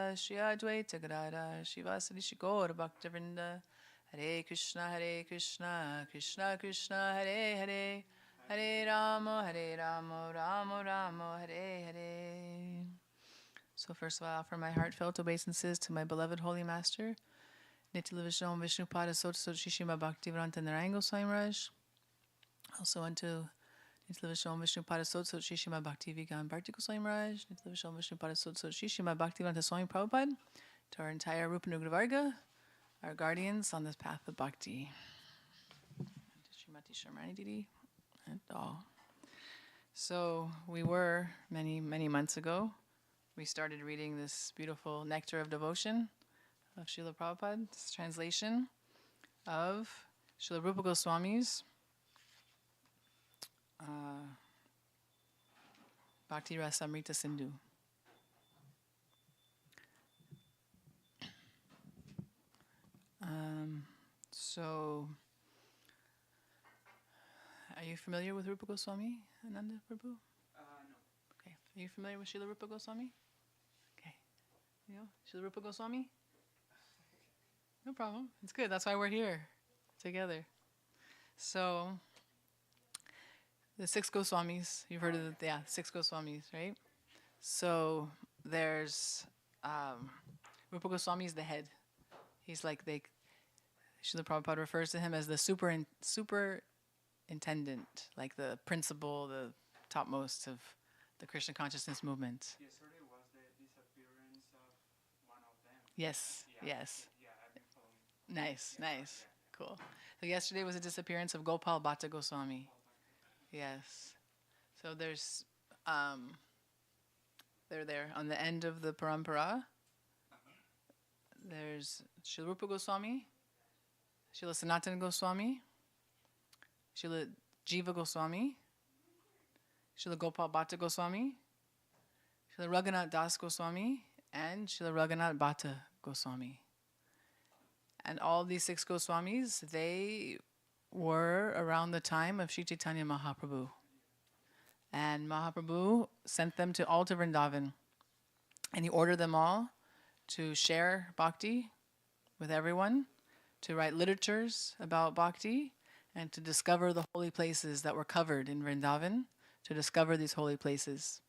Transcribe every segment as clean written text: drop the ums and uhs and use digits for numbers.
Radha Shri Advaita Gadada Shivasadi Shikora Bhaktivinoda Hare Krishna Krishna Krishna Hare Hare Hare Rama Rama Hare Hare. So first of all, I offer my heartfelt obeisances to my beloved Holy Master, Nitya Vishnu Vishnupada Sota Shishima Bhaktivedanta Narayana Goswami Maharaj. Also unto Nitya Vishnu Vishnupada Sota Shishima Bhaktivedanta Bharti Goswami Maharaj, Nitya Vishnu Vishnupada Sota Shishima Bhaktivedanta Swami Prabhupada, to our entire Rupanuga Varga, our guardians on this path of bhakti. Srimati Sharmani Didi, and all. So we were many months ago. We started reading this beautiful Nectar of Devotion of Srila Prabhupada's translation of Srila Rupa Goswami's Bhakti Rasamrita Sindhu. So, are you familiar with Rupa Goswami, Ananda Prabhu? No. Okay. Are you familiar with Srila Rupa Goswami? Okay. You know, Srila Rupa Goswami? No problem. It's good. That's why we're here together. So, the six Goswamis, you've heard of the, six Goswamis, right? So, there's Rupa Goswami is the head. He's like, Srila Prabhupada refers to him as the superintendent, like the principal, the topmost of the Krishna consciousness movement. Yesterday was the disappearance of one of them. Yes, Yeah, yes. Yeah, I've been following. Nice. Cool. So yesterday was the disappearance of Gopal Bhatta Goswami. Yes. So there's, they're there on the end of the parampara. There's Srila Rupa Goswami, Srila Sanatana Goswami, Srila Jiva Goswami, Srila Gopal Bhatta Goswami, Srila Raghunath Das Goswami, and Srila Raghunath Bhatta Goswami. And all these six Goswamis, they were around the time of Sri Chaitanya Mahaprabhu. And Mahaprabhu sent them to all to Vrindavan. And he ordered them all to share bhakti with everyone, to write literatures about bhakti, and to discover the holy places that were covered in Vrindavan, to discover these holy places.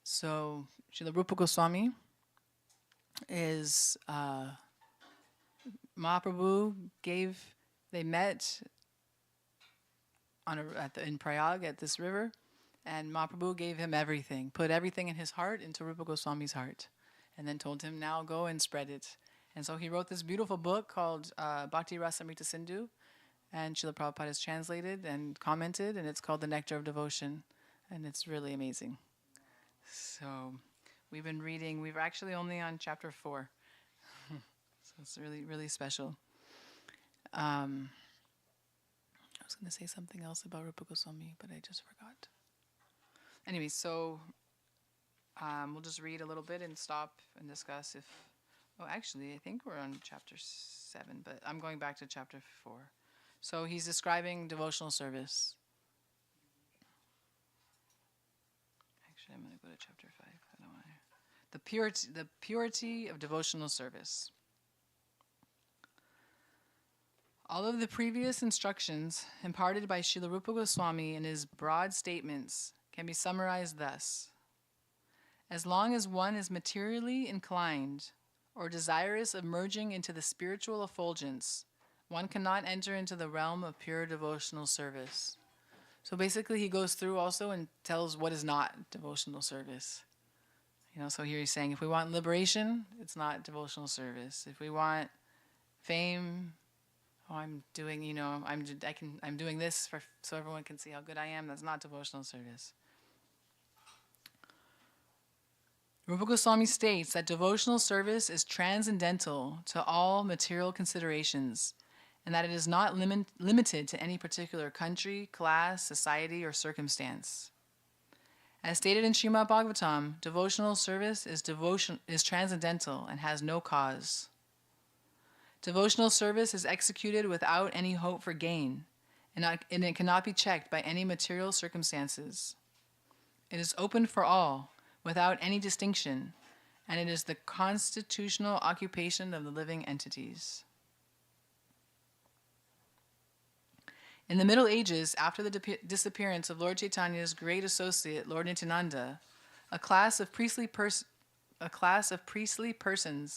So, Srila Rupa Goswami is, Mahaprabhu they met in Prayag at this river, and Mahaprabhu gave him everything, put everything in his heart into Rupa Goswami's heart, and then told him, now go and spread it. And so he wrote this beautiful book called Bhakti Rasamrita Sindhu, and Srila Prabhupada has translated and commented, and it's called The Nectar of Devotion, and it's really amazing. So we've been reading, we're actually only on chapter 4, so it's really special. I was going to say something else about Rupa Goswami, but I just forgot. Anyway, so we'll just read a little bit and stop and discuss if... Oh, actually, I think we're on chapter 7, but I'm going back to chapter 4. So he's describing devotional service. Actually, I'm going to go to chapter 5. I don't want to... The purity of devotional service. All of the previous instructions imparted by Srila Rupa Goswami in his broad statements can be summarized thus. As long as one is materially inclined or desirous of merging into the spiritual effulgence, one cannot enter into the realm of pure devotional service. So basically he goes through also and tells what is not devotional service. So here he's saying if we want liberation, it's not devotional service. If we want fame, I'm doing this so everyone can see how good I am, that's not devotional service. Rupa Goswami states that devotional service is transcendental to all material considerations, and that it is not limited to any particular country, class, society, or circumstance. As stated in Srimad Bhagavatam, devotional service is transcendental and has no cause. Devotional service is executed without any hope for gain, and it cannot be checked by any material circumstances. It is open for all, without any distinction, and it is the constitutional occupation of the living entities. In the Middle Ages, after the disappearance of Lord Chaitanya's great associate, Lord Nityananda, a class of priestly persons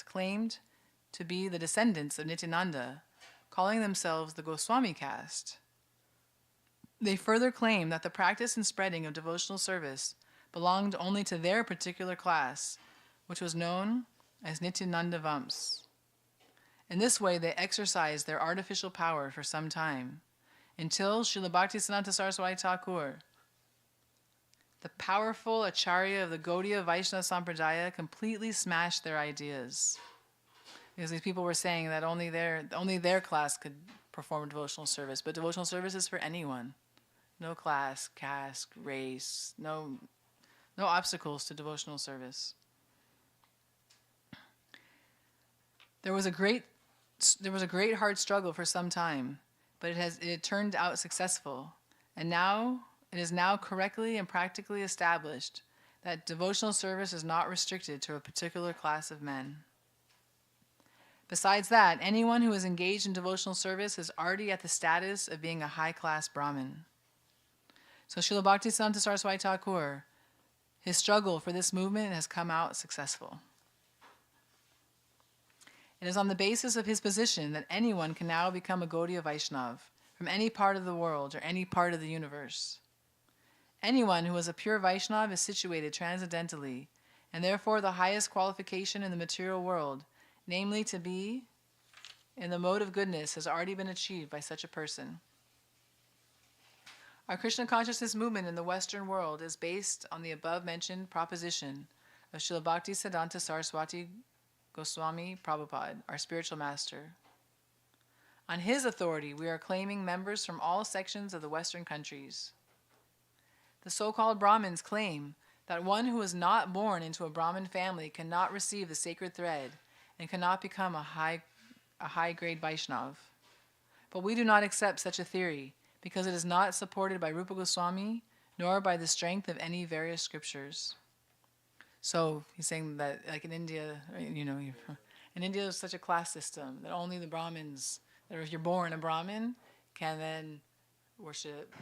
claimed to be the descendants of Nityananda, calling themselves the Goswami caste. They further claimed that the practice and spreading of devotional service belonged only to their particular class, which was known as Nityananda Vams. In this way, they exercised their artificial power for some time, until Srila Bhaktisiddhanta Saraswati Thakur, the powerful Acharya of the Gaudiya Vaishnava Sampradaya, completely smashed their ideas. Because these people were saying that only their class could perform devotional service, but devotional service is for anyone. No class, caste, race, no obstacles to devotional service. There was a great hard struggle for some time, but it turned out successful, and it is now correctly and practically established that devotional service is not restricted to a particular class of men. Besides that, anyone who is engaged in devotional service is already at the status of being a high-class Brahmin. So Srila Bhaktisiddhanta Saraswati Thakur, his struggle for this movement has come out successful. It is on the basis of his position that anyone can now become a Gaudiya Vaishnav from any part of the world or any part of the universe. Anyone who is a pure Vaishnav is situated transcendentally, and therefore the highest qualification in the material world, namely to be in the mode of goodness, has already been achieved by such a person. Our Krishna consciousness movement in the Western world is based on the above-mentioned proposition of Srila Bhaktisiddhanta Saraswati Goswami Prabhupada, our spiritual master. On his authority, we are claiming members from all sections of the Western countries. The so-called Brahmins claim that one who is not born into a Brahmin family cannot receive the sacred thread and cannot become a high-grade Vaishnav. But we do not accept such a theory because it is not supported by Rupa Goswami nor by the strength of any various scriptures. So he's saying that, like in India, in India there's such a class system that only the Brahmins, that if you're born a Brahmin, can then worship,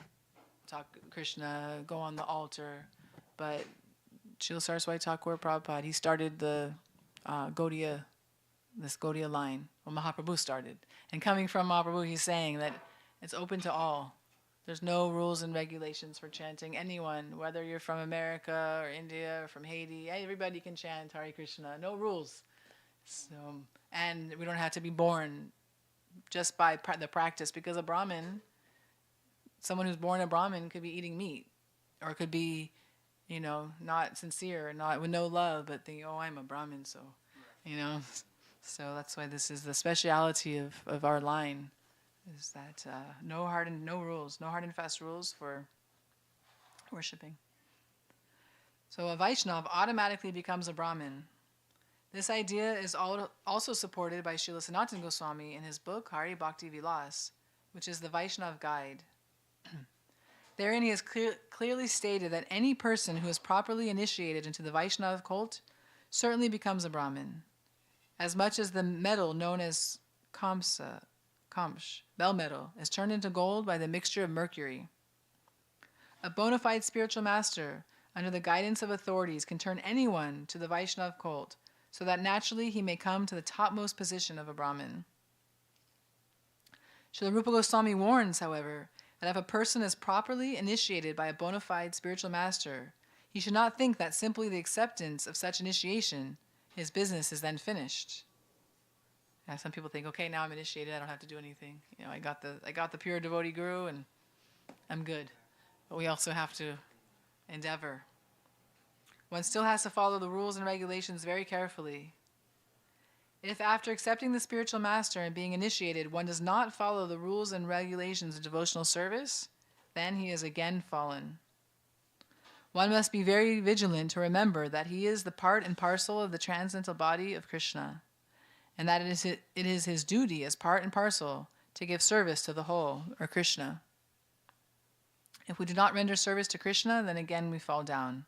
talk Krishna, go on the altar. But Srila Saraswati Thakur Prabhupada, he started the Gaudiya line. Well, Mahaprabhu started. And coming from Mahaprabhu, he's saying that it's open to all. There's no rules and regulations for chanting. Anyone, whether you're from America or India or from Haiti, everybody can chant Hare Krishna. No rules. So, and we don't have to be born just by the practice, because a Brahmin, someone who's born a Brahmin could be eating meat, or could be, not sincere, not with no love, but think, oh, I'm a Brahmin, so, So that's why this is the speciality of our line. Is that no hard and fast rules for worshipping. So a Vaishnav automatically becomes a Brahmin. This idea is also supported by Srila Sanatana Goswami in his book Hari Bhakti Vilas, which is the Vaishnav Guide. Therein he has clearly stated that any person who is properly initiated into the Vaishnav cult certainly becomes a Brahmin, as much as the metal known as Kamsh, bell metal, is turned into gold by the mixture of mercury. A bona fide spiritual master, under the guidance of authorities, can turn anyone to the Vaishnav cult, so that naturally he may come to the topmost position of a Brahmin. Srila Rupa Goswami warns, however, that if a person is properly initiated by a bona fide spiritual master, he should not think that simply the acceptance of such initiation, his business is then finished. Now, some people think, okay, now I'm initiated, I don't have to do anything. I got the pure devotee guru, and I'm good. But we also have to endeavor. One still has to follow the rules and regulations very carefully. If after accepting the spiritual master and being initiated, one does not follow the rules and regulations of devotional service, then he is again fallen. One must be very vigilant to remember that he is the part and parcel of the transcendental body of Krishna, and that it is his duty as part and parcel to give service to the whole, or Krishna. If we do not render service to Krishna, then again we fall down.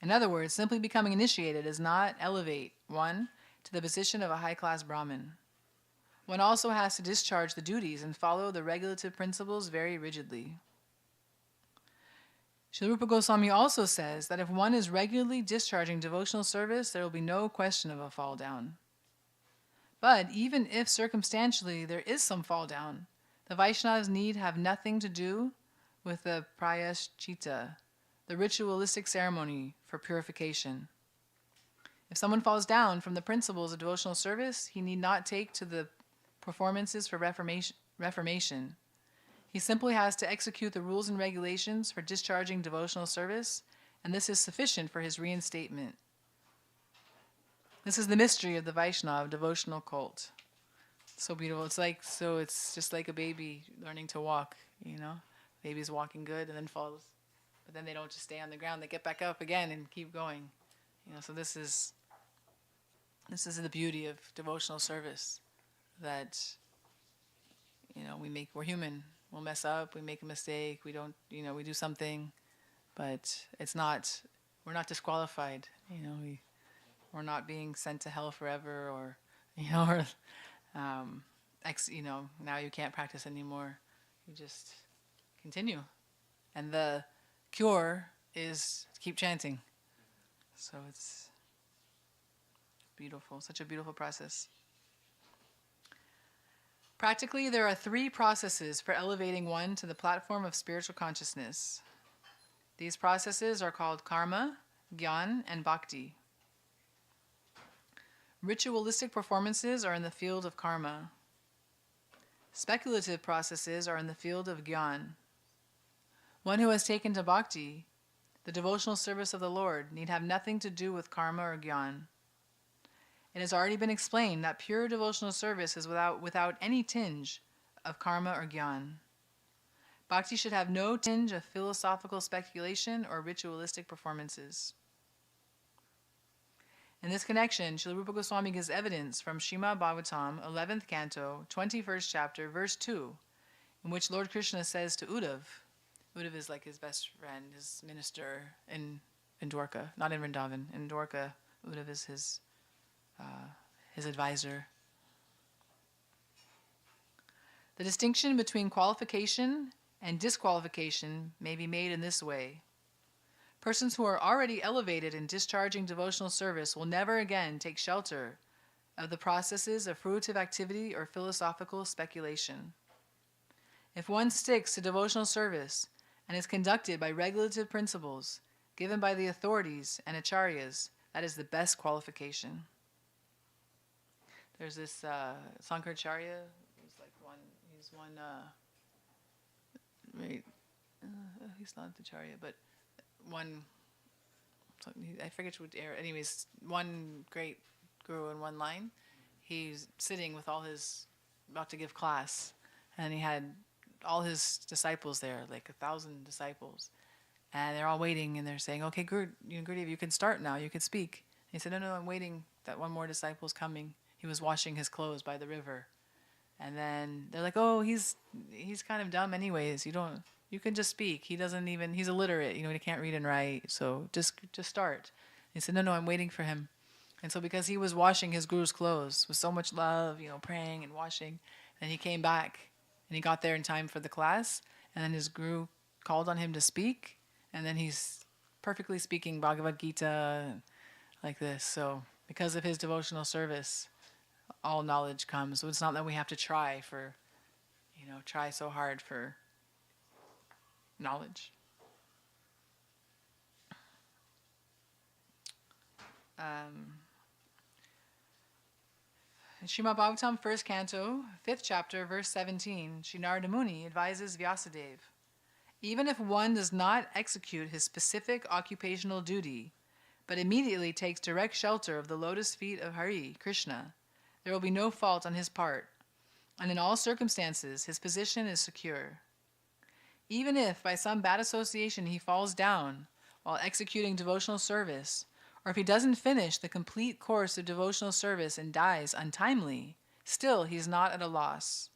In other words, simply becoming initiated does not elevate one to the position of a high-class Brahmin. One also has to discharge the duties and follow the regulative principles very rigidly. Srila Rupa Goswami also says that if one is regularly discharging devotional service, there will be no question of a fall down. But even if circumstantially there is some fall down, the Vaishnavas need have nothing to do with the prayaschita, the ritualistic ceremony for purification. If someone falls down from the principles of devotional service, he need not take to the performances for reformation. He simply has to execute the rules and regulations for discharging devotional service, and this is sufficient for his reinstatement. This is the mystery of the Vaishnava devotional cult. So beautiful. It's just like a baby learning to walk, Baby's walking good and then falls. But then they don't just stay on the ground. They get back up again and keep going. So this is the beauty of devotional service, that, we're human. We'll mess up, we make a mistake, we don't, we do something, but we're not disqualified, we're not being sent to hell forever, or, or, now you can't practice anymore. You just continue. And the cure is to keep chanting. So it's beautiful, such a beautiful process. Practically, there are 3 processes for elevating one to the platform of spiritual consciousness. These processes are called karma, gyan, and bhakti. Ritualistic performances are in the field of karma. Speculative processes are in the field of gyan. One who has taken to bhakti, the devotional service of the Lord, need have nothing to do with karma or gyan. It has already been explained that pure devotional service is without any tinge of karma or gyan. Bhakti should have no tinge of philosophical speculation or ritualistic performances. In this connection, Srila Rupa Goswami gives evidence from Srimad Bhagavatam, 11th canto, 21st chapter, verse 2, in which Lord Krishna says to Uddhav is like his best friend, his minister in Dwarka, not in Vrindavan. In Dwarka, Uddhav is his advisor. The distinction between qualification and disqualification may be made in this way. Persons who are already elevated in discharging devotional service will never again take shelter of the processes of fruitive activity or philosophical speculation. If one sticks to devotional service and is conducted by regulative principles given by the authorities and acharyas, that is the best qualification. There's this Sankaracharya, he's not the Charya, but I forget what era, anyways, one great guru in one line. He's sitting with about to give class, and he had all his disciples there, like 1,000 disciples, and they're all waiting, and they're saying, okay, Gurudev, you can start now, you can speak. And he said, no, I'm waiting, that one more disciple's coming. He was washing his clothes by the river. And then they're like, oh, he's kind of dumb anyways. You can just speak. He's illiterate, he can't read and write. So just start. He said, no, I'm waiting for him. And so because he was washing his guru's clothes with so much love, praying and washing, and he came back and he got there in time for the class. And then his guru called on him to speak. And then he's perfectly speaking Bhagavad Gita like this. So because of his devotional service, all knowledge comes. So it's not that we have to try so hard for knowledge. In Srimad Bhagavatam, 1st canto, 5th chapter, verse 17, Sri Narada Muni advises Vyasadeva, even if one does not execute his specific occupational duty, but immediately takes direct shelter of the lotus feet of Hari, Krishna, there will be no fault on his part, and in all circumstances his position is secure. Even if by some bad association he falls down while executing devotional service, or if he doesn't finish the complete course of devotional service and dies untimely, still he's not at a loss.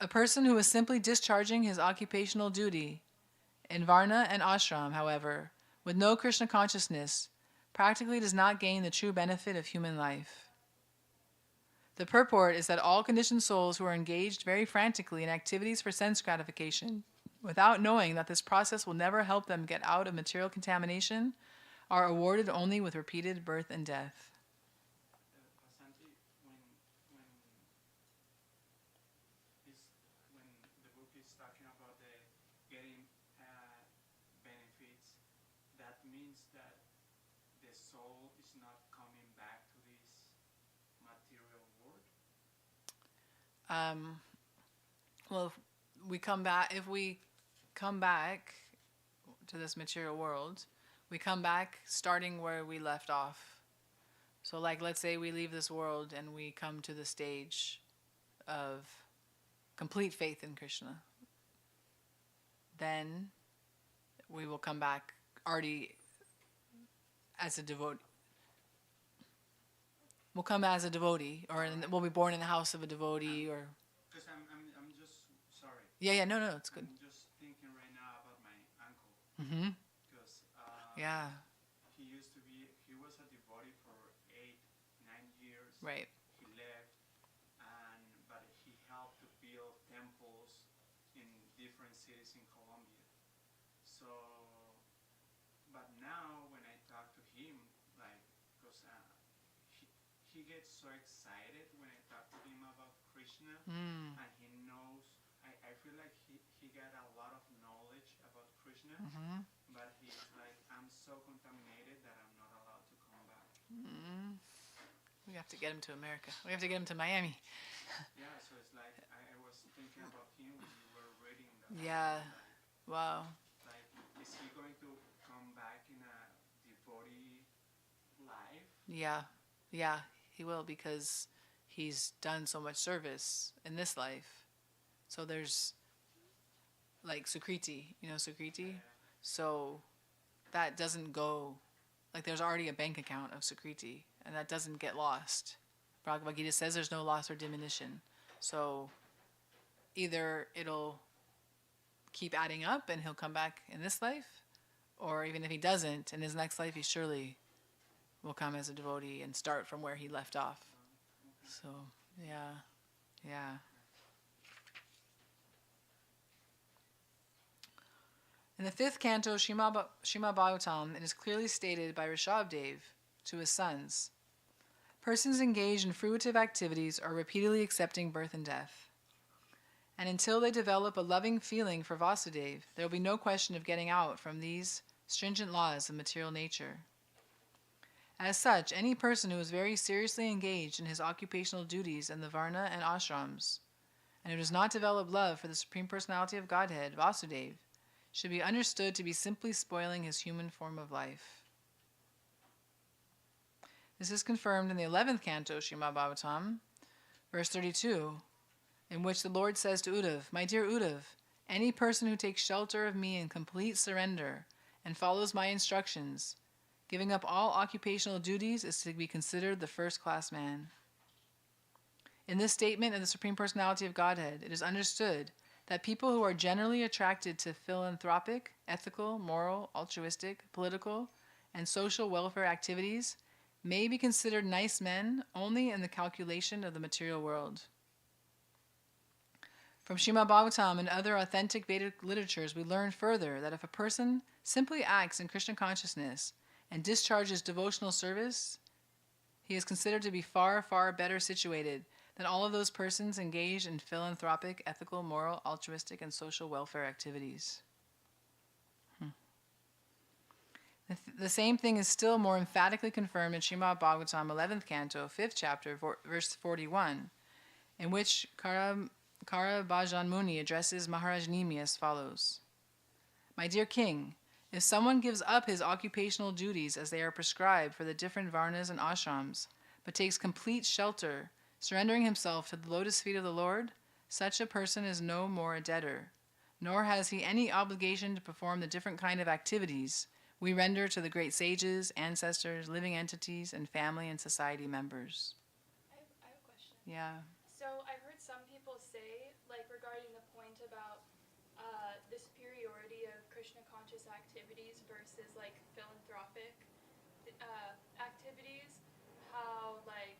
A person who is simply discharging his occupational duty in Varna and Ashram, however, with no Krishna consciousness, practically does not gain the true benefit of human life. The purport is that all conditioned souls who are engaged very frantically in activities for sense gratification, without knowing that this process will never help them get out of material contamination, are awarded only with repeated birth and death. Vasanti, when when the book is talking about the getting benefits, that means that the soul is not coming back to this material world. Well, if we come back to this material world, we come back starting where we left off. So, like, let's say we leave this world and we come to the stage of complete faith in Krishna. Then we will come back already as a devotee. We'll come as a devotee, or we'll be born in the house of a devotee, or. Because I'm just sorry. Yeah, no, it's good. I'm just thinking right now about my uncle. Mm-hmm. Because Yeah. He was a devotee for 8-9 years. Right. He left, but he helped to build temples in different cities in Colombia. So, but now when I talk to him, like, because he gets so excited when I talk to him about Krishna, and he knows. I feel like he got a lot of knowledge about Krishna, but he's like, I'm so contaminated that I'm not allowed to come back. We have to get him to America. We have to get him to Miami. Yeah, so it's like I was thinking about him when you were reading that. Yeah. Wow. Like, is he going to come back in a devotee life? Yeah, he will, because he's done so much service in this life. So there's like Sukriti, Sukriti? So that doesn't go, like, there's already a bank account of Sukriti, and that doesn't get lost. Bhagavad Gita says there's no loss or diminution. So either it'll keep adding up and he'll come back in this life, or even if he doesn't, in his next life he surely will come as a devotee and start from where he left off. So, yeah. In the 5th canto, Srimad Bhagavatam, it is clearly stated by Rishabhdev to his sons, persons engaged in fruitive activities are repeatedly accepting birth and death. And until they develop a loving feeling for Vasudeva, there will be no question of getting out from these stringent laws of material nature. As such, any person who is very seriously engaged in his occupational duties in the Varna and ashrams, and who does not develop love for the Supreme Personality of Godhead, Vasudeva, should be understood to be simply spoiling his human form of life. This is confirmed in the 11th canto, Srimad Bhagavatam, verse 32, in which the Lord says to Uddhav, "My dear Uddhav, any person who takes shelter of me in complete surrender and follows my instructions, giving up all occupational duties, is to be considered the first-class man." In this statement of the Supreme Personality of Godhead, it is understood that people who are generally attracted to philanthropic, ethical, moral, altruistic, political, and social welfare activities may be considered nice men only in the calculation of the material world. From Srimad Bhagavatam and other authentic Vedic literatures, we learn further that if a person simply acts in Krishna consciousness and discharges devotional service, he is considered to be far, far better situated than all of those persons engaged in philanthropic, ethical, moral, altruistic, and social welfare activities. The same thing is still more emphatically confirmed in Srimad Bhagavatam 11th canto, 5th chapter, verse 41, in which Bhajan Muni addresses Maharaj Nimi as follows: "My dear king, if someone gives up his occupational duties as they are prescribed for the different varnas and ashrams, but takes complete shelter, surrendering himself to the lotus feet of the Lord, such a person is no more a debtor, nor has he any obligation to perform the different kind of activities we render to the great sages, ancestors, living entities, and family and society members." I have a question. Yeah. So I've heard some people say, like regarding the point about the superiority of Krishna conscious activities versus like philanthropic activities, how like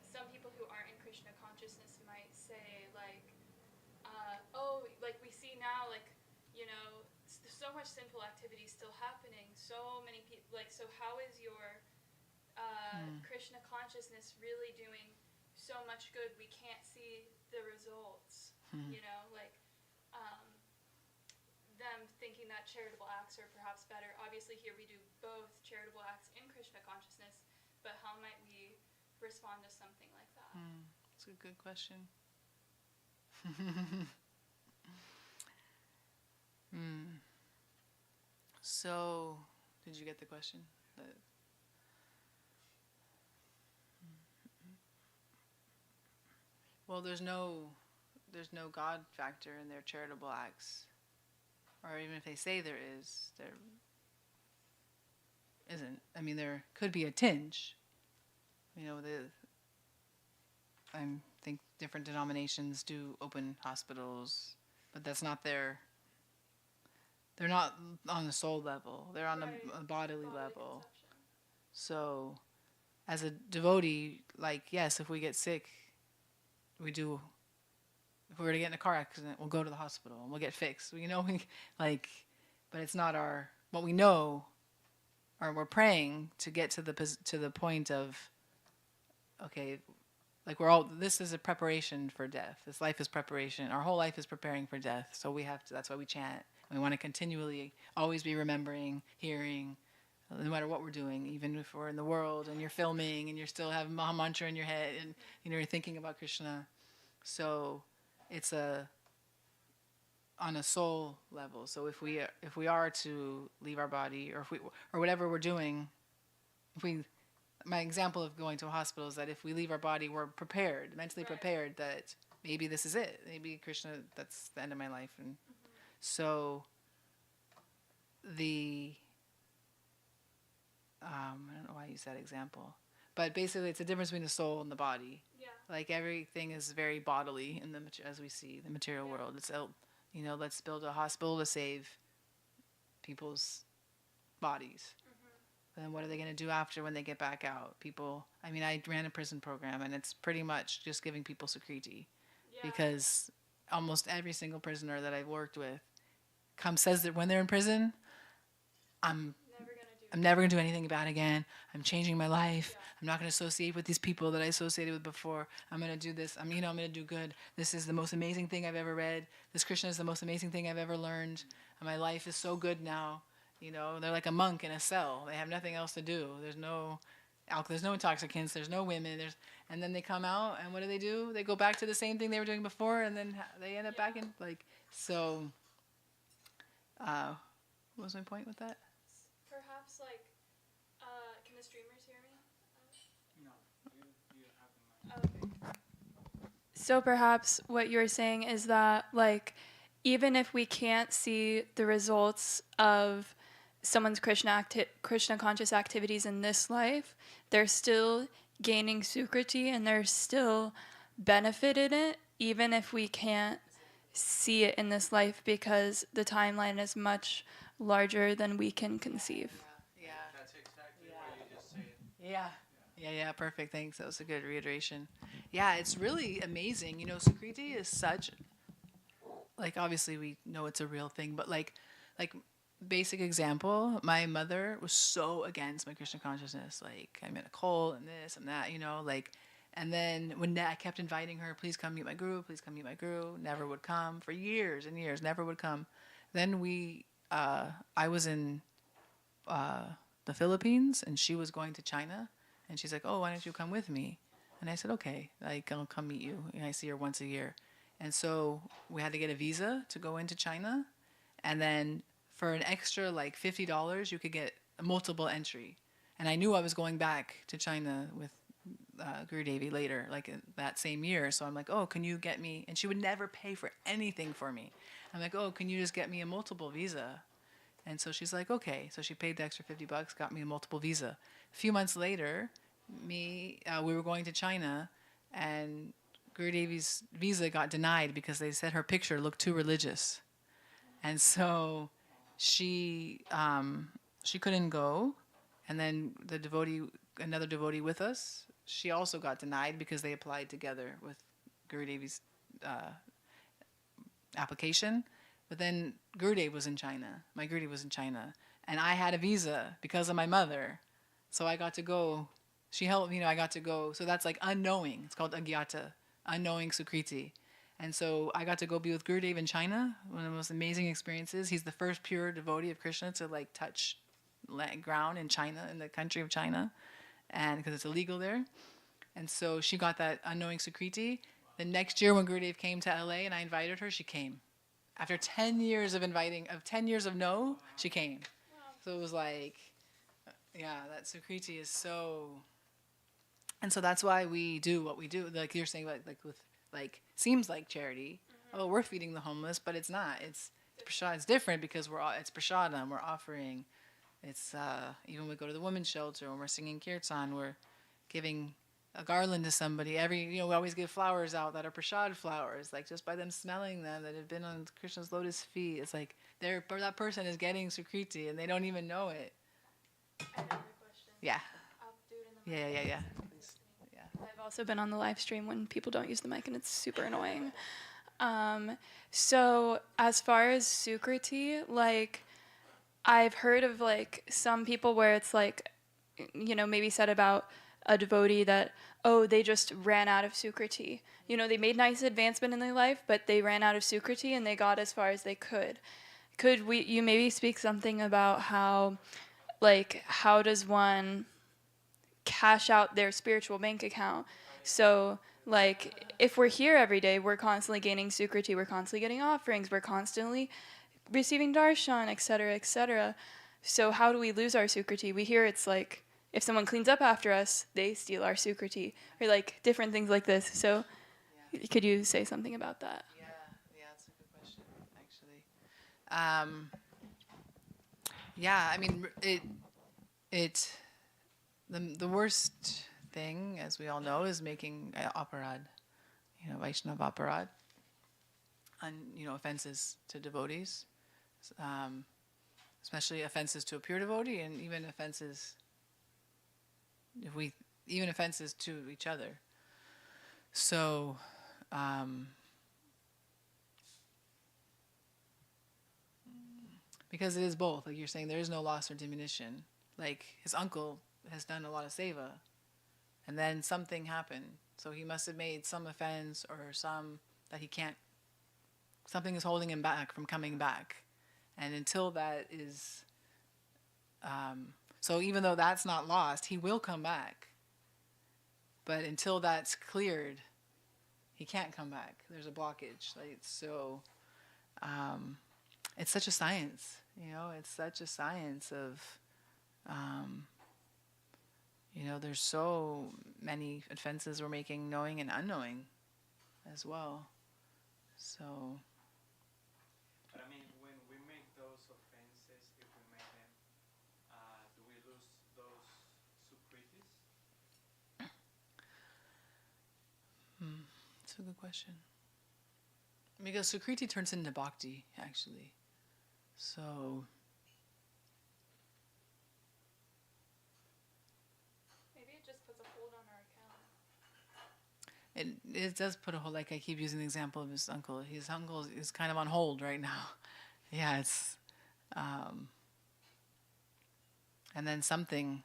some people who aren't in Krishna consciousness might say like, oh, like we see now, like, you know, there's so much sinful activity still happening. So many people, like, so how is your Krishna consciousness really doing so much good? We can't see the results, you know, like them thinking that charitable acts are perhaps better. Obviously, here we do both charitable acts in Krishna consciousness, but how might we respond to something like that? That's a good question. So, did you get the question? Well, there's no God factor in their charitable acts, or even if they say there is, there isn't. I mean, there could be a tinge. You know, I think different denominations do open hospitals, but that's not their. They're not on the soul level. They're on a bodily level. Conception. So, as a devotee, like, yes, if we get sick, we do. If we were to get in a car accident, we'll go to the hospital and we'll get fixed. You know, but it's not what we know, or we're praying to get to the point of, okay, like this is a preparation for death. This life is preparation. Our whole life is preparing for death. So we have to, that's why we chant. We want to continually always be remembering, hearing, no matter what we're doing, even if we're in the world and you're filming and you're still having Maha Mantra in your head and you're thinking about Krishna. So it's on a soul level. So if we are to leave our body, or whatever we're doing, my example of going to a hospital is that if we leave our body, we're prepared, mentally prepared that maybe this is it. Maybe Krishna, that's the end of my life. And so I don't know why I use that example, but basically it's a difference between the soul and the body. Yeah. Like everything is very bodily as we see the material world. It's, let's build a hospital to save people's bodies. But then what are they going to do after when they get back out? I ran a prison program, and it's pretty much just giving people Sukriti. Yeah. Because almost every single prisoner that I've worked with says that when they're in prison, I'm never going to do anything bad again. I'm changing my life. Yeah. I'm not going to associate with these people that I associated with before. I'm going to do this. I'm going to do good. This is the most amazing thing I've ever read. This Krishna is the most amazing thing I've ever learned. And my life is so good now. They're like a monk in a cell. They have nothing else to do. There's no alcohol, there's no intoxicants, there's no women, and then they come out, and what do? They go back to the same thing they were doing before, and then they end up back in, so, what was my point with that? Perhaps, can the streamers hear me? No, you have the mic. Okay. So perhaps what you're saying is that, even if we can't see the results of someone's Krishna conscious activities in this life, they're still gaining Sukriti and they're still benefited it, even if we can't see it in this life, because the timeline is much larger than we can conceive. Yeah. That's exactly what you just said. Yeah, perfect. Thanks. That was a good reiteration. Yeah, it's really amazing. Sukriti is such, obviously we know it's a real thing, but basic example, my mother was so against my Krishna consciousness. I'm in a cult and this and that, and then when I kept inviting her, please come meet my guru, never would come for years and years, never would come. Then I was in the Philippines and she was going to China, and she's like, oh, why don't you come with me? And I said, okay, I'll come meet you. And I see her once a year. And so we had to get a visa to go into China, and then for an extra $50, you could get a multiple entry. And I knew I was going back to China with Guru Devi later, that same year. So I'm like, oh, can you get me? And she would never pay for anything for me. I'm like, oh, can you just get me a multiple visa? And so she's like, okay. So she paid the extra $50, got me a multiple visa. A few months later, we were going to China, and Guru Devi's visa got denied because they said her picture looked too religious. And so she couldn't go, and then another devotee with us, she also got denied because they applied together with Gurudevi's uh, application. But then Gurudev was in China. My Gurudev was in China, and I had a visa because of my mother, so I got to go. She helped, I got to go. So that's like unknowing. It's called agyata, unknowing sukriti. And so I got to go be with Gurudev in China, one of the most amazing experiences. He's the first pure devotee of Krishna to like touch ground in China, in the country of China, and because it's illegal there. And so she got that unknowing sukriti. The next year when Gurudev came to LA and I invited her, she came. After 10 years of 10 years of no, she came. So it was like, yeah, that sukriti is so. And so that's why we do what we do. Like you're saying, like seems like charity. Oh, we're feeding the homeless, but it's not. It's prasad. It's different because it's prasadam. We're offering. It's even when we go to the women's shelter when we're singing kirtan, we're giving a garland to somebody. We always give flowers out that are prasad flowers. Like just by them smelling them, that have been on Krishna's lotus feet, it's like that person is getting sukriti and they don't even know it. Another question. Yeah. I'll do it in the Yeah. Yeah. I've also been on the live stream when people don't use the mic, and it's super annoying. So as far as sukriti, like I've heard of like some people where it's like, maybe said about a devotee that, oh, they just ran out of sukriti. They made nice advancement in their life, but they ran out of sukriti and they got as far as they could. Could you maybe speak something about how does one cash out their spiritual bank account? So like if we're here every day, we're constantly gaining sukriti, we're constantly getting offerings, we're constantly receiving darshan, etc., etc. So how do we lose our sukriti? We hear it's like if someone cleans up after us, they steal our sukriti, or like different things like this. So could you say something about that? Yeah, that's a good question, actually. Yeah, I mean, the worst thing, as we all know, is making aparad, Vaishnava aparad, and offenses to devotees, especially offenses to a pure devotee, and even offenses to each other. So, because it is both, like you're saying, there is no loss or diminution. Like his uncle has done a lot of seva, and then something happened, so he must have made some offense or that he can't. Something is holding him back from coming back, and until that is, so even though that's not lost, he will come back. But until that's cleared, he can't come back. There's a blockage. So, it's such a science. It's such a science of, there's so many offenses we're making, knowing and unknowing, as well. So. But I mean, when we make those offenses, if we make them, do we lose those sukritis? That's a good question. Because sukriti turns into bhakti, actually. So. Maybe it just puts a hold on our account. It does put a hold, like I keep using the example of his uncle. His uncle is kind of on hold right now. Yeah, it's, and then something.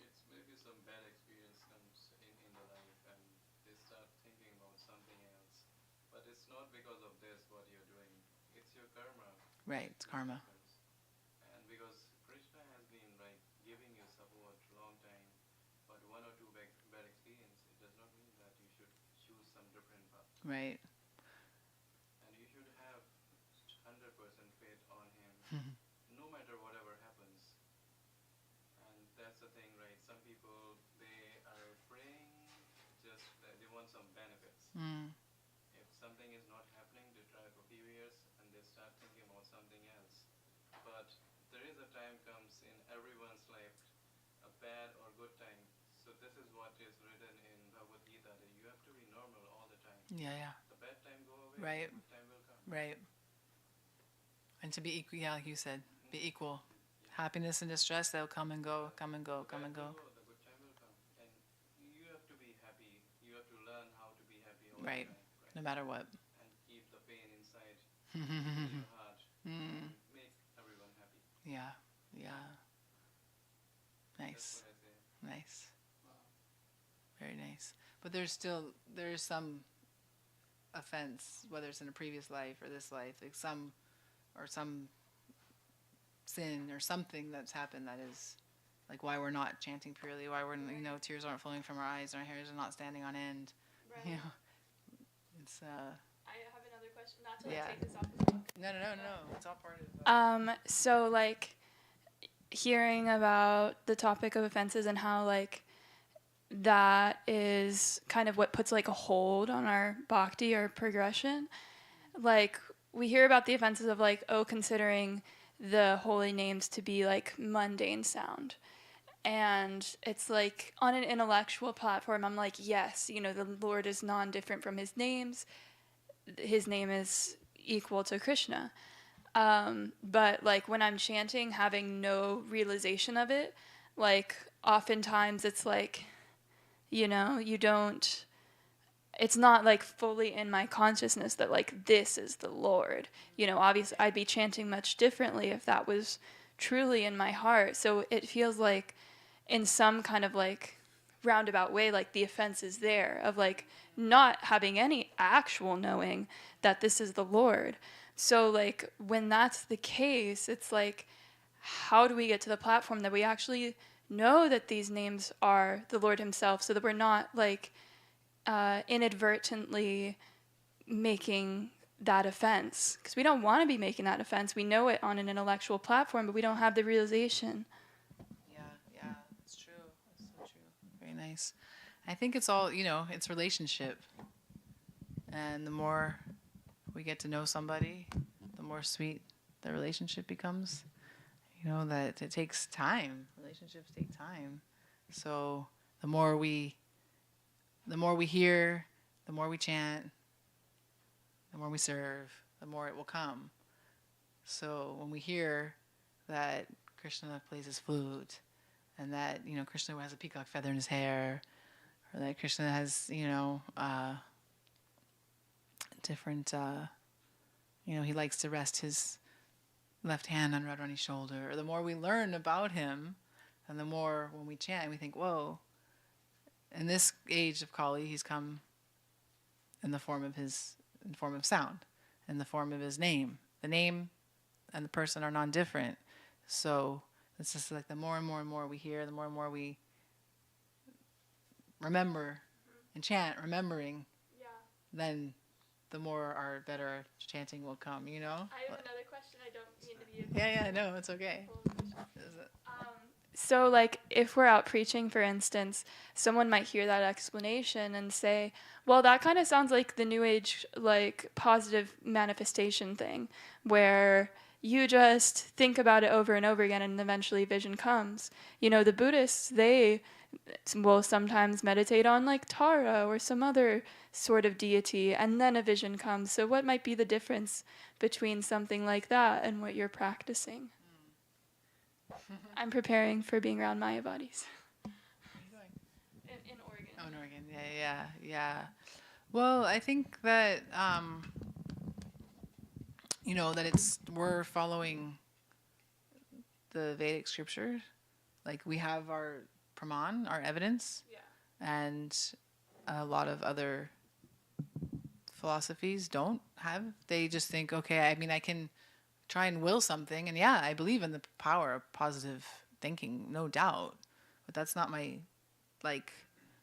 It's maybe some bad experience comes in the life and they start thinking about something else. But it's not because of this what you're doing. It's your karma. Right, it's karma. And because Krishna has been like giving you support long time, but one or two bad experience, it does not mean that you should choose some different path. Right. And you should have 100% faith on him, no matter whatever happens. And that's the thing, right? Some people, they are praying just that they want some benefits. If something is not happening, they try for a few years and they start thinking about something else. But there is a time comes in everyone's life, a bad or good time. So this is what is written in Bhagavad Gita, that you have to be normal all the time. Yeah. The bad time go away, Right. the good time will come. Right. And to be equal, yeah, like you said, be equal. Happiness and distress, they'll come and go, come and go, come and go. The good time will come, and you have to be happy. You have to learn how to be happy all Right. the time, No matter what. and keep the pain inside in your heart, and make everyone happy. Yeah, yeah. That's Nice, what I say. nice. Very nice. But there's some offense, whether it's in a previous life or this life, like some sin or something that's happened that is like why we're not chanting purely, why we're tears aren't flowing from our eyes, our hairs are not standing on end. Right. You know, it's I have another question, not to Yeah. take this off the topic. no. It's all part of. So like hearing about the topic of offenses and how like that is kind of what puts like a hold on our bhakti or progression. Like we hear about the offenses of like, oh, considering the holy names to be like mundane sound. And it's like on an intellectual platform, I'm like, yes, the Lord is non-different from his names. His name is equal to Krishna. But like when I'm chanting, having no realization of it, like oftentimes it's like, you don't, it's not like fully in my consciousness that like this is the Lord. Obviously I'd be chanting much differently if that was truly in my heart. So it feels like in some kind of like roundabout way, like the offense is there of like not having any actual knowing that this is the Lord. So like when that's the case, it's like, how do we get to the platform that we actually know that these names are the Lord himself, so that we're not like inadvertently making that offense? Because we don't want to be making that offense. We know it on an intellectual platform, but we don't have the realization. Yeah, it's true. It's so true. Very nice. I think it's all, it's relationship. And the more we get to know somebody, the more sweet the relationship becomes. That it takes time. Relationships take time. So the more we hear, the more we chant, the more we serve, the more it will come. So when we hear that Krishna plays his flute, and that Krishna has a peacock feather in his hair, or that Krishna has different he likes to rest his left hand on Radharani's shoulder, or the more we learn about him, and the more when we chant we think, whoa, in this age of Kali he's come in the form of sound, in the form of his name. The name and the person are non-different. So it's just like the more and more and more we hear, the more and more we remember and chant, remembering, then the more our better chanting will come, I have another question. I don't mean to be Yeah, no, it's okay. So, like, if we're out preaching, for instance, someone might hear that explanation and say, well, that kind of sounds like the New Age, like, positive manifestation thing, where you just think about it over and over again and eventually vision comes. The Buddhists, they will sometimes meditate on, like, Tara or some other sort of deity, and then a vision comes. So what might be the difference between something like that and what you're practicing? I'm preparing for being around Mayavadis. In Oregon. Oh, in Oregon. Yeah. Well, I think that that we're following the Vedic scripture. Like we have our praman, our evidence, and a lot of other philosophies don't have. They just think, okay, I can try and will something, and I believe in the power of positive thinking, no doubt, but that's not my, like,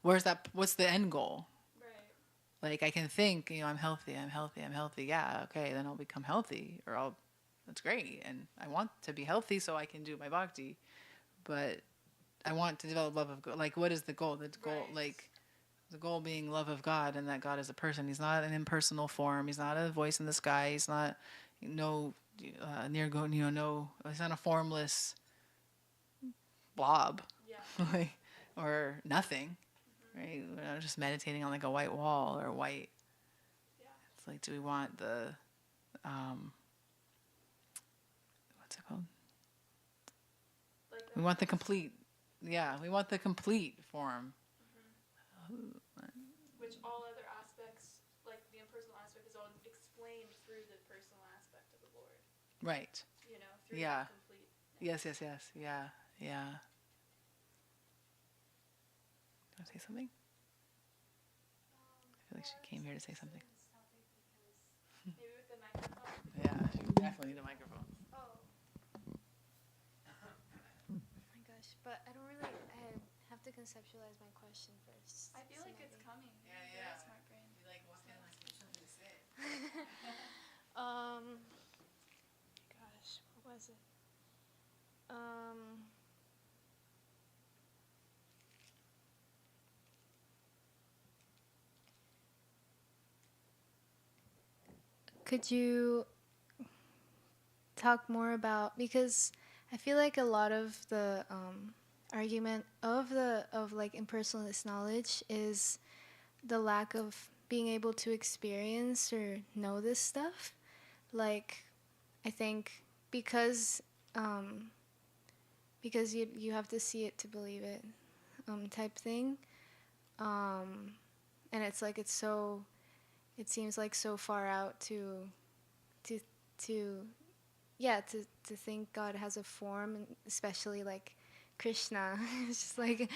what's the end goal? Right. Like I can think, I'm healthy, yeah, okay, then I'll become healthy, or that's great, and I want to be healthy so I can do my bhakti, but I want to develop love of God. Like, what is the goal? The goal, like, the goal being love of God, and that God is a person. He's not an impersonal form. He's not a voice in the sky. He's not he's not a formless blob, or nothing, right? We're not just meditating on like a white wall or white. It's like, do we want the called? Like We want the complete. Yeah, we want the complete form. which all other aspects, like the impersonal aspect, is all explained through the personal aspect of the Lord. Right. You know, through Yeah. that complete. Yes. Yeah. Yeah. Want to say something? I feel like she came here to say something. Maybe with the microphone. Yeah, she definitely need a microphone. Oh. My gosh, but I don't really. I have to conceptualize my question first. I feel like it's maybe. coming. Yeah, You're yeah. a smart brain. You like walk in like there's something to say. Gosh, what was it? Could you talk more about, because I feel like a lot of the argument of like impersonalist knowledge is the lack of being able to experience or know this stuff. Like, I think because you have to see it to believe it, type thing. And it's like it seems like so far out to to yeah to think God has a form, and especially like Krishna. It's just like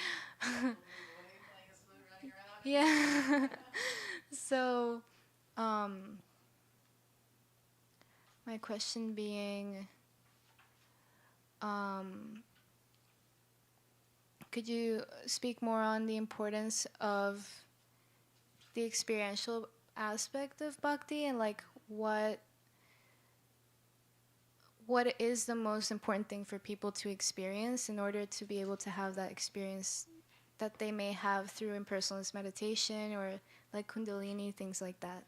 yeah. So my question being, could you speak more on the importance of the experiential aspect of bhakti, and like what is the most important thing for people to experience in order to be able to have that experience that they may have through impersonalist meditation or like kundalini, things like that?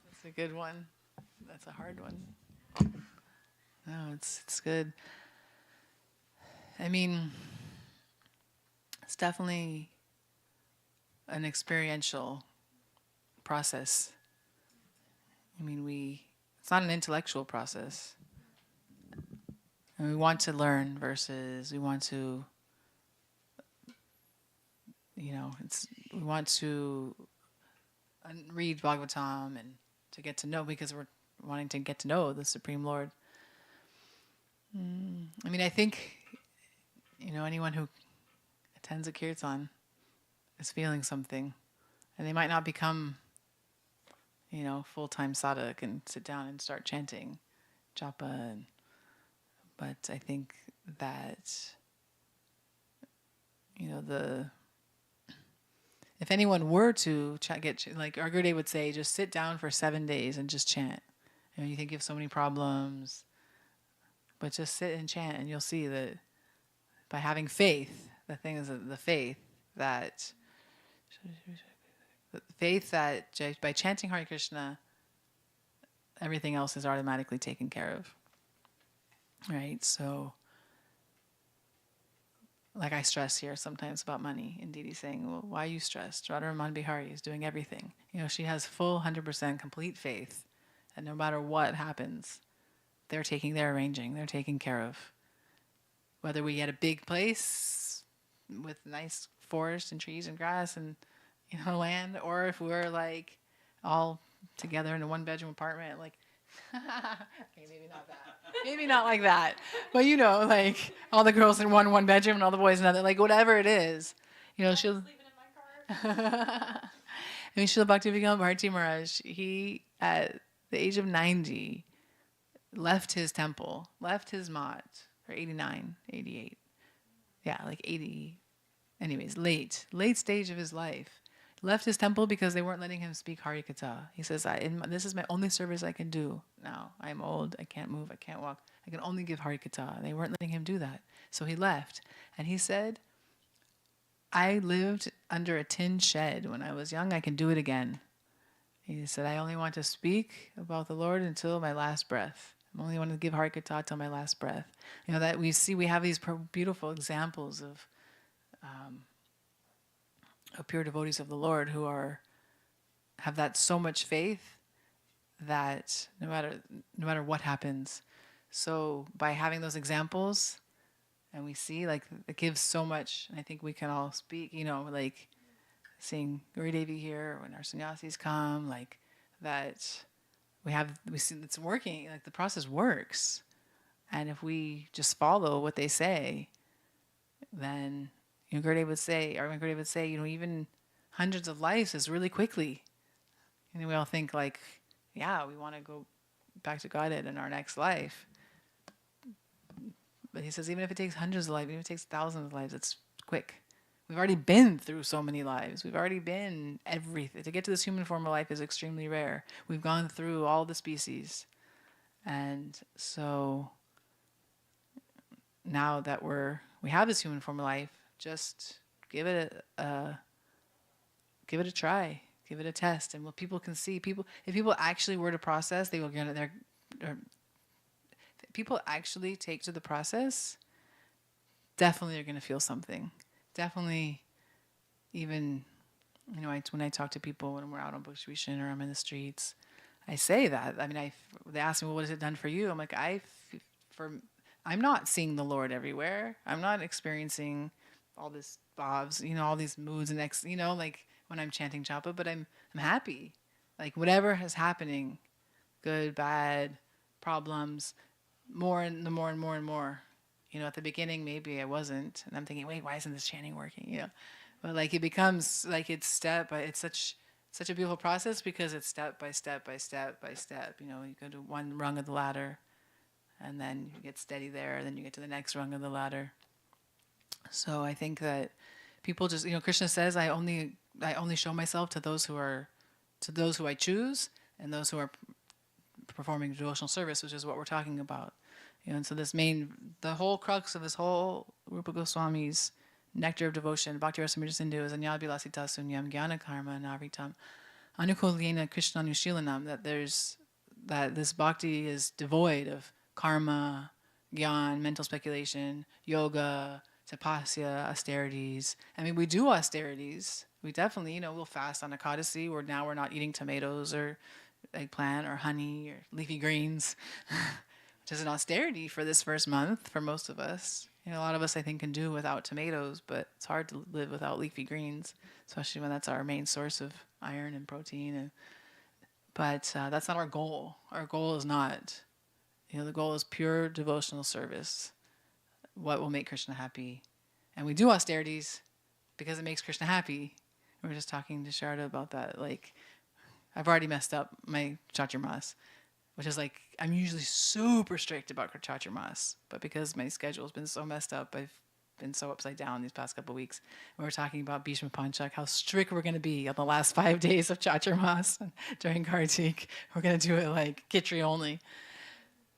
That's a good one. That's a hard one. No, it's good. I mean, it's definitely an experiential process. I mean, it's not an intellectual process. And we want to learn versus we want to, we want to read Bhagavatam and to get to know, because we're wanting to get to know the Supreme Lord. I mean, I think, anyone who attends a kirtan is feeling something. And they might not become, full-time sadhak and sit down and start chanting japa. But I think that, if anyone were to like our Gurudev would say, just sit down for 7 days and just chant. You think you have so many problems, but just sit and chant, and you'll see that by having faith, the thing is the faith that by chanting Hare Krishna, everything else is automatically taken care of. Right? So, like I stress here sometimes about money, and Didi saying, well, why are you stressed? Radharaman Bihari is doing everything. She has full 100% complete faith, and no matter what happens, they're arranging, they're taken care of. Whether we get a big place with nice forest and trees and grass and land, or if we're like all together in a 1-bedroom apartment, like okay, maybe not that, maybe not like that, but like all the girls in one bedroom and all the boys in another, like whatever it is, she'll. Sleeping in my car. I mean, Srila Bhaktivinoda Bharati Maharaj, he at the age of 90 left his temple, left his mat, or 89, 88, yeah, like 80. Anyways, late stage of his life. Left his temple because they weren't letting him speak Harikatha. He says, this is my only service I can do now. I'm old, I can't move, I can't walk. I can only give Harikatha. They weren't letting him do that. So he left. And he said, I lived under a tin shed when I was young. I can do it again. He said, I only want to speak about the Lord until my last breath. I only want to give Harikatha till my last breath. That we have these beautiful examples of pure devotees of the Lord who have that so much faith that no matter what happens. So by having those examples, and we see like it gives so much, and I think we can all speak, like seeing Guru Devi here when our sannyasis come, like that we see it's working, like the process works. And if we just follow what they say, then Guru Devi would say, or when Guru Devi would say, even hundreds of lives is really quickly. And we all think like, yeah, we want to go back to Godhead in our next life. But he says, even if it takes hundreds of lives, even if it takes thousands of lives, it's quick. We've already been through so many lives. We've already been everything. To get to this human form of life is extremely rare. We've gone through all the species. And so now that we have this human form of life, just give it a try. Give it a test. And what people can see, if people actually were to process, they will get it there. People actually take to the process, definitely they're going to feel something. Definitely, even, when I talk to people when we're out on book distribution or I'm in the streets, I say that. I mean, they ask me, well, what has it done for you? I'm like, I'm not seeing the Lord everywhere. I'm not experiencing all this bobs, all these moods and like when I'm chanting japa, but I'm happy. Like whatever is happening, good, bad, problems, more and more. At the beginning, maybe I wasn't. And I'm thinking, wait, why isn't this chanting working? But like it becomes like it's such a beautiful process because it's step by step by step by step. You go to one rung of the ladder and then you get steady there. And then you get to the next rung of the ladder. So I think that people just, Krishna says, I only show myself to those who I choose and those who are performing devotional service, which is what we're talking about. And so the whole crux of this whole Rupa Goswami's Nectar of Devotion, Bhakti Rasamrita Sindhu, is Anyadvilasita Sunyam Jnana Karma Navritam Anukulyena Krishna Nushilanam, that this bhakti is devoid of karma, gyan, mental speculation, yoga, tapasya, austerities. I mean, we do austerities. We definitely, we'll fast on Ekadasi, where now we're not eating tomatoes or eggplant or honey or leafy greens, which is an austerity for this first month for most of us. A lot of us, I think, can do without tomatoes, but it's hard to live without leafy greens, especially when that's our main source of iron and protein. But that's not our goal. Our goal is not, the goal is pure devotional service. What will make Krishna happy? And we do austerities because it makes Krishna happy. We were just talking to Sharda about that. Like, I've already messed up my chaturmas, which is like, I'm usually super strict about chaturmas, but because my schedule's been so messed up, I've been so upside down these past couple of weeks. And we're talking about Bhishma Panchak, how strict we're going to be on the last 5 days of chaturmas during Kartik. We're going to do it like Kitri only.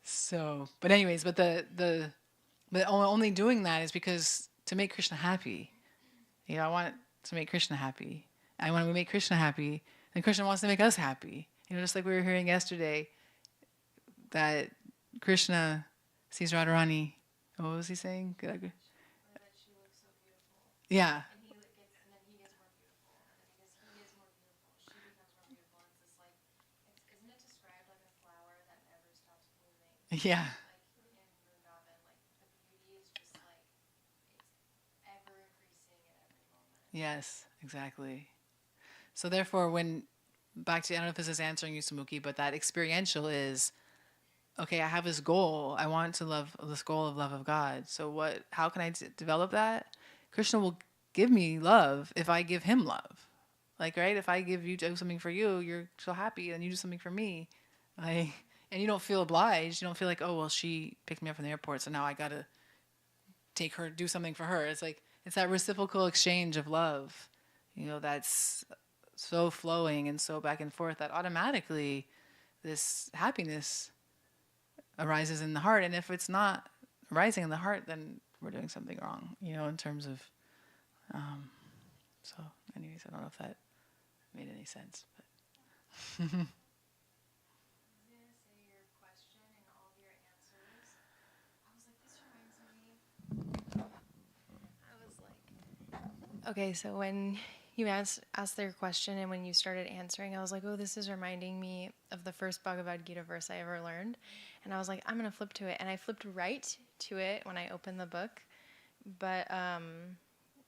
So, but anyways, but but only doing that is because to make Krishna happy. I want to make Krishna happy. And when we make Krishna happy, then Krishna wants to make us happy. Just like we were hearing yesterday, that Krishna sees Radharani. What was he saying? That she looks so beautiful. Yeah. And then he gets more beautiful. And then he gets more beautiful. She becomes more beautiful. And it's just like, isn't it described like a flower that never stops blooming? Yeah. Like in Vrindavan, like the beauty is just like, it's ever increasing at every moment. Yes, exactly. So therefore, back to, I don't know if this is answering you, Sumuki, but that experiential is, okay, I have this goal. I want to love this goal of love of God. So how can I develop that? Krishna will give me love if I give him love. Like, right? If I do something for you, you're so happy and you do something for me. And you don't feel obliged. You don't feel like, oh, well, she picked me up from the airport, so now I got to do something for her. It's like, it's that reciprocal exchange of love, that's so flowing and so back and forth that automatically this happiness arises in the heart. And if it's not arising in the heart, then we're doing something wrong, in terms of, so anyways, I don't know if that made any sense, but. I was gonna say your question and all of your answers. I was like, this reminds me. I was like, okay, so when you asked their question, and when you started answering, I was like, oh, this is reminding me of the first Bhagavad Gita verse I ever learned. And I was like, I'm going to flip to it. And I flipped right to it when I opened the book. But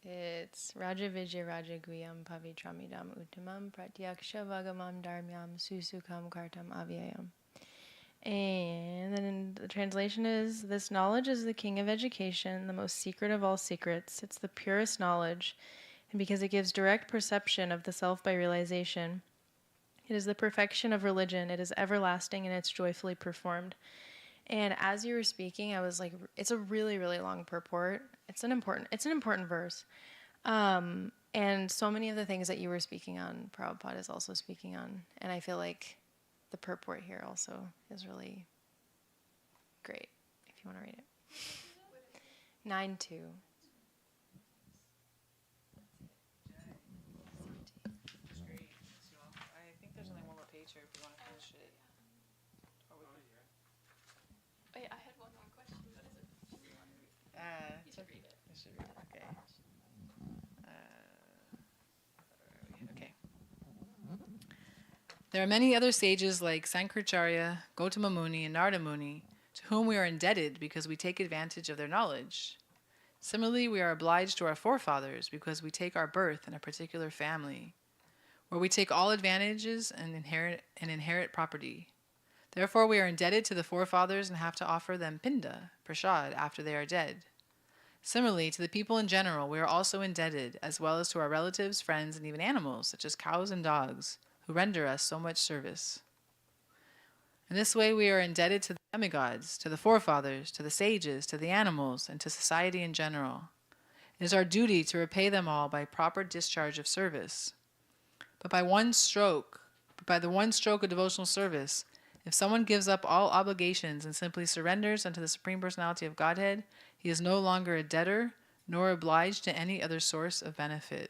it's Raja Vijay Raja Guyam Pavitramidam Uttamam Pratyaksha Vagamam Dharmyam Susukam Kartam Avyayam. And then the translation is, this knowledge is the king of education, the most secret of all secrets. It's the purest knowledge. And because it gives direct perception of the self by realization, it is the perfection of religion. It is everlasting and it's joyfully performed. And as you were speaking, I was like, it's a really, really long purport. It's an important verse. And so many of the things that you were speaking on, Prabhupada is also speaking on. And I feel like the purport here also is really great, if you want to read it. 9:2. I think there's only one more page here if you want to finish it. Wait, I had one more question. What is it? You should read it. I should read it. Okay. Okay. There are many other sages like Sankaracharya, Gautama Muni, and Narada Muni, to whom we are indebted because we take advantage of their knowledge. Similarly, we are obliged to our forefathers because we take our birth in a particular family, where we take all advantages and inherit property. Therefore, we are indebted to the forefathers and have to offer them pinda, prasad, after they are dead. Similarly, to the people in general, we are also indebted, as well as to our relatives, friends, and even animals, such as cows and dogs, who render us so much service. In this way, we are indebted to the demigods, to the forefathers, to the sages, to the animals, and to society in general. It is our duty to repay them all by proper discharge of service. But by the one stroke of devotional service, if someone gives up all obligations and simply surrenders unto the Supreme Personality of Godhead, he is no longer a debtor, nor obliged to any other source of benefit.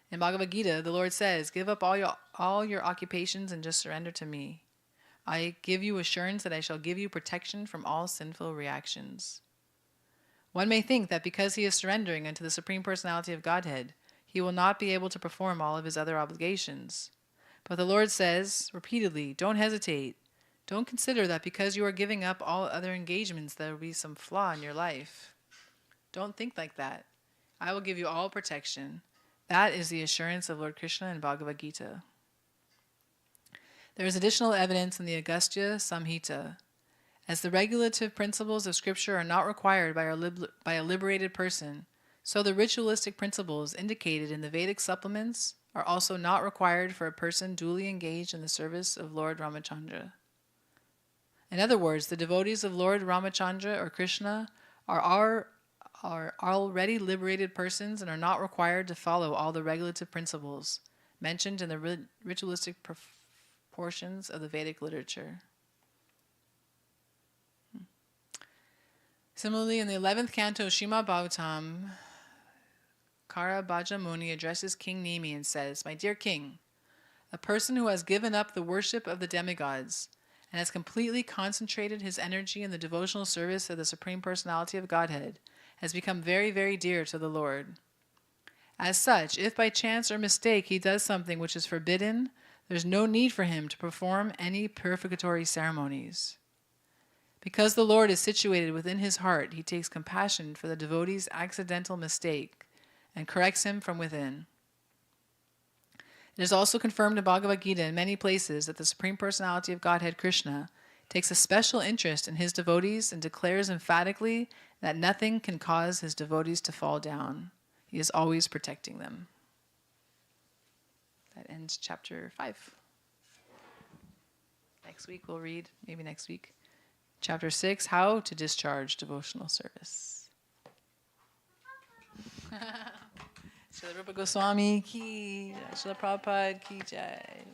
In Bhagavad Gita, the Lord says, give up all your occupations and just surrender to me. I give you assurance that I shall give you protection from all sinful reactions. One may think that because he is surrendering unto the Supreme Personality of Godhead, he will not be able to perform all of his other obligations. But the Lord says repeatedly, don't hesitate. Don't consider that because you are giving up all other engagements, there will be some flaw in your life. Don't think like that. I will give you all protection. That is the assurance of Lord Krishna in Bhagavad Gita. There is additional evidence in the Agastya Samhita. As the regulative principles of Scripture are not required by a liberated person, so the ritualistic principles indicated in the Vedic supplements are also not required for a person duly engaged in the service of Lord Ramachandra. In other words, the devotees of Lord Ramachandra or Krishna are already liberated persons and are not required to follow all the regulative principles mentioned in the ritualistic portions of the Vedic literature. Similarly, in the 11th canto, Srimad Bhagavatam, Karabhaja Muni addresses King Nemi and says, my dear king, a person who has given up the worship of the demigods and has completely concentrated his energy in the devotional service of the Supreme Personality of Godhead has become very, very dear to the Lord. As such, if by chance or mistake he does something which is forbidden, there's no need for him to perform any purificatory ceremonies. Because the Lord is situated within his heart, he takes compassion for the devotee's accidental mistake and corrects him from within. It is also confirmed in Bhagavad Gita in many places that the Supreme Personality of Godhead, Krishna, takes a special interest in his devotees and declares emphatically that nothing can cause his devotees to fall down. He is always protecting them. That ends chapter 5. Next week we'll read, maybe next week, chapter 6, How to Discharge Devotional Service. Srila Rupa Goswami ki, Srila Prabhupada ki jai.